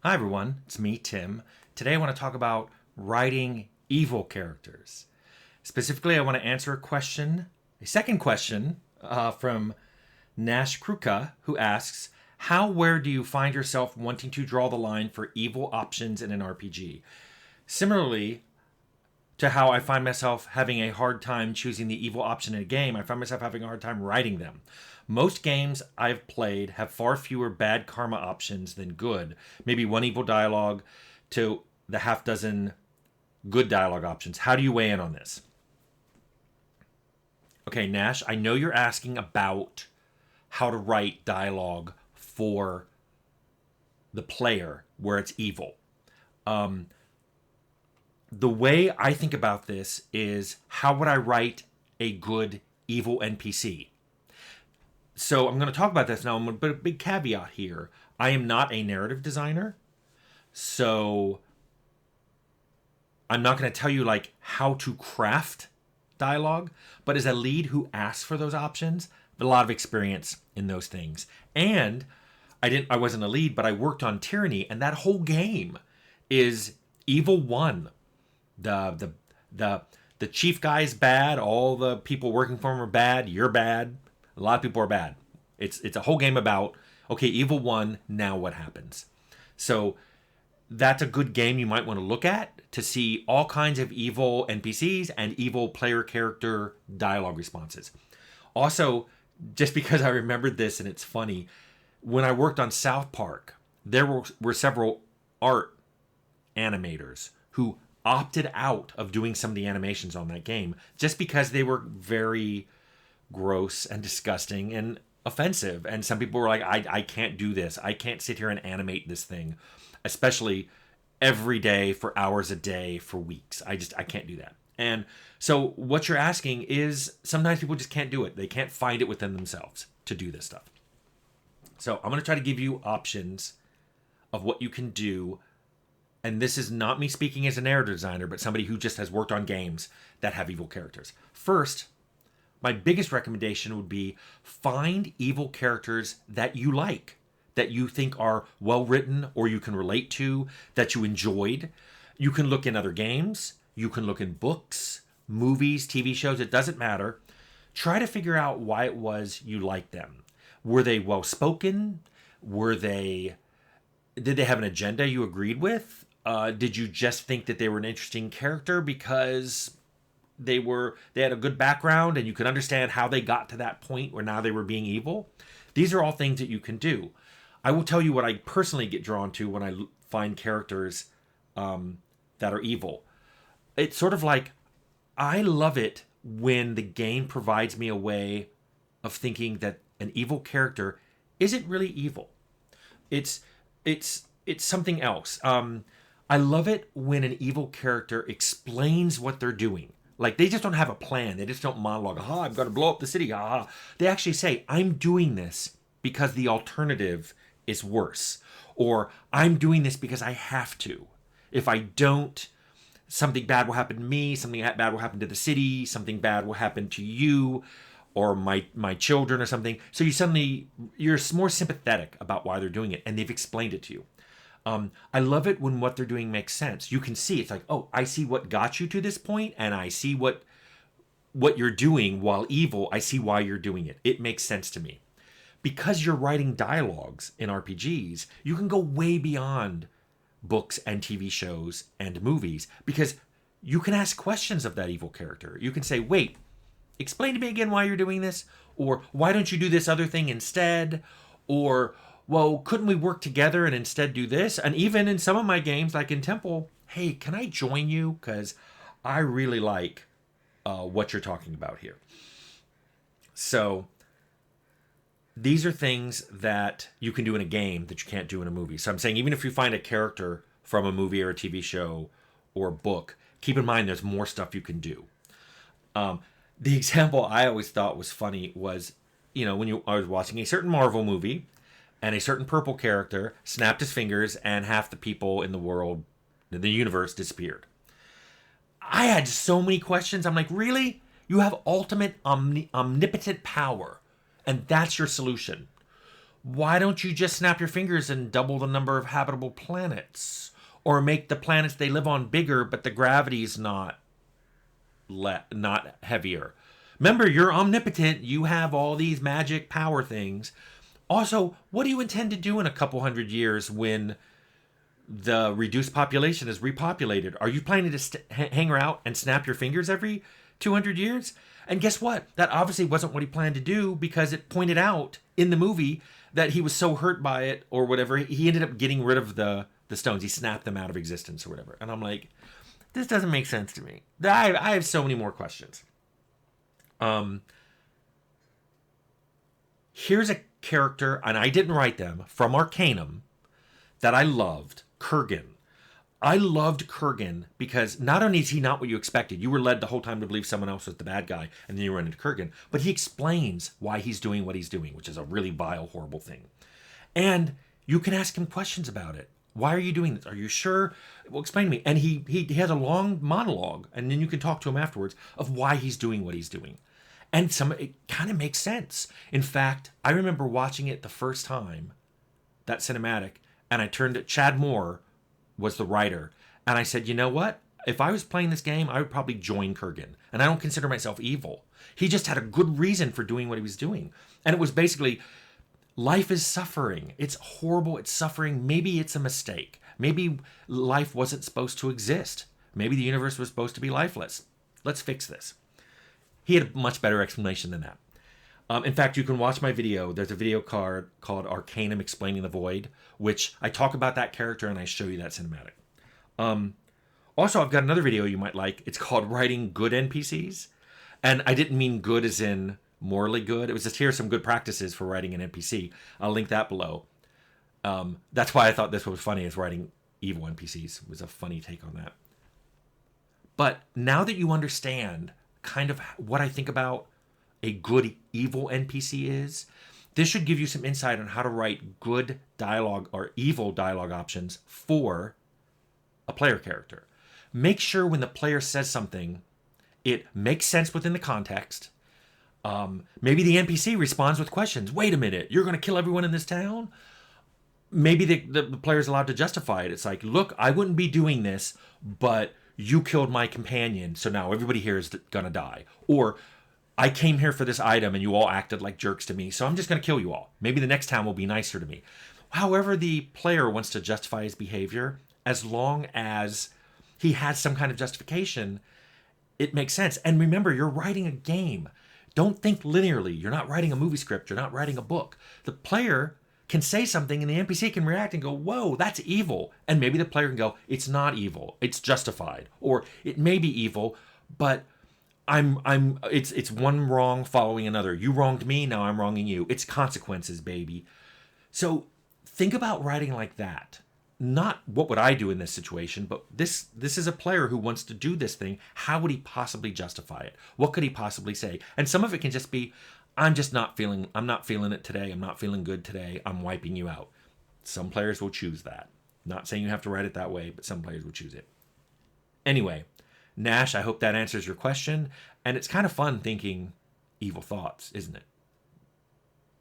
Hi everyone, it's me, Tim. Today I want to talk about writing evil characters. Specifically, I want to answer a second question from Nash Kruka, who asks, where do you find yourself wanting to draw the line for evil options in an RPG? Similarly to how I find myself having a hard time choosing the evil option in a game, I find myself having a hard time writing them. Most games I've played have far fewer bad karma options than good. Maybe one evil dialogue to the half dozen good dialogue options. How do you weigh in on this? Okay, Nash, I know you're asking about how to write dialogue for the player where it's evil. The way I think about this is, how would I write a good evil NPC? So I'm going to talk about this now, but a big caveat here. I am not a narrative designer, so I'm not going to tell you like how to craft dialogue, but as a lead who asks for those options, I have a lot of experience in those things. And I wasn't a lead, but I worked on Tyranny, and that whole game is evil one. The chief guy's bad, all the people working for him are bad, you're bad. A lot of people are bad. It's a whole game about, okay, evil one, now what happens? So that's a good game you might want to look at to see all kinds of evil NPCs and evil player character dialogue responses. Also, just because I remembered this and it's funny, when I worked on South Park, there were several art animators who opted out of doing some of the animations on that game just because they were very gross and disgusting and offensive. And some people were like, I can't do this. I can't sit here and animate this thing, especially every day for hours a day for weeks. I can't do that. And so what you're asking is, sometimes people just can't do it. They can't find it within themselves to do this stuff. So I'm going to try to give you options of what you can do. And this is not me speaking as a narrative designer, but somebody who just has worked on games that have evil characters. First, my biggest recommendation would be, find evil characters that you like, that you think are well written or you can relate to, that you enjoyed. You can look in other games, you can look in books, movies, TV shows, it doesn't matter. Try to figure out why it was you liked them. Were they well spoken? Did they have an agenda you agreed with? Did you just think that they were an interesting character because they had a good background and you could understand how they got to that point where now they were being evil? These are all things that you can do. I will tell you what I personally get drawn to when I find characters that are evil. It's sort of like, I love it when the game provides me a way of thinking that an evil character isn't really evil. It's something else. I love it when an evil character explains what they're doing. Like, they just don't have a plan. They just don't monologue. I'm going to blow up the city. They actually say, I'm doing this because the alternative is worse. Or, I'm doing this because I have to. If I don't, something bad will happen to me. Something bad will happen to the city. Something bad will happen to you or my children or something. So you're more sympathetic about why they're doing it. And they've explained it to you. I love it when what they're doing makes sense. You can see, it's like, oh, I see what got you to this point, and I see what you're doing while evil. I see why you're doing it. It makes sense to me. Because you're writing dialogues in RPGs, you can go way beyond books and TV shows and movies, because you can ask questions of that evil character. You can say, wait, explain to me again why you're doing this, or why don't you do this other thing instead, or, well, couldn't we work together and instead do this? And even in some of my games, like in Temple, hey, can I join you? Because I really like what you're talking about here. So these are things that you can do in a game that you can't do in a movie. So I'm saying, even if you find a character from a movie or a TV show or a book, keep in mind there's more stuff you can do. The example I always thought was funny was, when I was watching a certain Marvel movie, and a certain purple character snapped his fingers and half the people in the world, the universe, disappeared. I had so many questions. I'm like, really? You have ultimate omnipotent power, and that's your solution? Why don't you just snap your fingers and double the number of habitable planets? Or make the planets they live on bigger, but the gravity's not heavier. Remember, you're omnipotent. You have all these magic power things. Also, what do you intend to do in a couple hundred years when the reduced population is repopulated? Are you planning to hang out and snap your fingers every 200 years? And guess what? That obviously wasn't what he planned to do, because it pointed out in the movie that he was so hurt by it or whatever, he ended up getting rid of the stones. He snapped them out of existence or whatever. And I'm like, this doesn't make sense to me. I have so many more questions. Here's a character, and I didn't write them, from Arcanum that I loved, Kurgan. I loved Kurgan because not only is he not what you expected, you were led the whole time to believe someone else was the bad guy, and then you run into Kurgan, but he explains why he's doing what he's doing, which is a really vile, horrible thing. And you can ask him questions about it. Why are you doing this? Are you sure? Well, explain to me. And he has a long monologue, and then you can talk to him afterwards of why he's doing what he's doing. And it kind of makes sense. In fact, I remember watching it the first time, that cinematic, and I turned to Chad Moore was the writer, and I said, you know what? If I was playing this game, I would probably join Kurgan. And I don't consider myself evil. He just had a good reason for doing what he was doing. And it was basically, life is suffering. It's horrible. It's suffering. Maybe it's a mistake. Maybe life wasn't supposed to exist. Maybe the universe was supposed to be lifeless. Let's fix this. He had a much better explanation than that. In fact, you can watch my video. There's a video called Arcanum Explaining the Void, which I talk about that character and I show you that cinematic. Also, I've got another video you might like. It's called Writing Good NPCs. And I didn't mean good as in morally good. It was just, here's some good practices for writing an NPC. I'll link that below. That's why I thought this was funny, is writing evil NPCs. It was a funny take on that. But now that you understand kind of what I think about a good evil NPC is, this should give you some insight on how to write good dialogue or evil dialogue options for a player character. Make sure when the player says something, it makes sense within the context. Maybe the NPC responds with questions. Wait a minute, you're going to kill everyone in this town? Maybe the player's allowed to justify it. It's like, look, I wouldn't be doing this, but you killed my companion, so now everybody here is going to die. Or, I came here for this item and you all acted like jerks to me, so I'm just going to kill you all. Maybe the next town will be nicer to me. However the player wants to justify his behavior, as long as he has some kind of justification, it makes sense. And remember, you're writing a game. Don't think linearly. You're not writing a movie script. You're not writing a book. The player can say something and the NPC can react and go, whoa, that's evil. And maybe the player can go, it's not evil. It's justified. Or it may be evil, but it's one wrong following another. You wronged me, now I'm wronging you. It's consequences, baby. So think about writing like that. Not what would I do in this situation, but this is a player who wants to do this thing. How would he possibly justify it? What could he possibly say? And some of it can just be, I'm not feeling it today. I'm not feeling good today. I'm wiping you out. Some players will choose that. Not saying you have to write it that way, but some players will choose it. Anyway, Nash, I hope that answers your question. And it's kind of fun thinking evil thoughts, isn't it?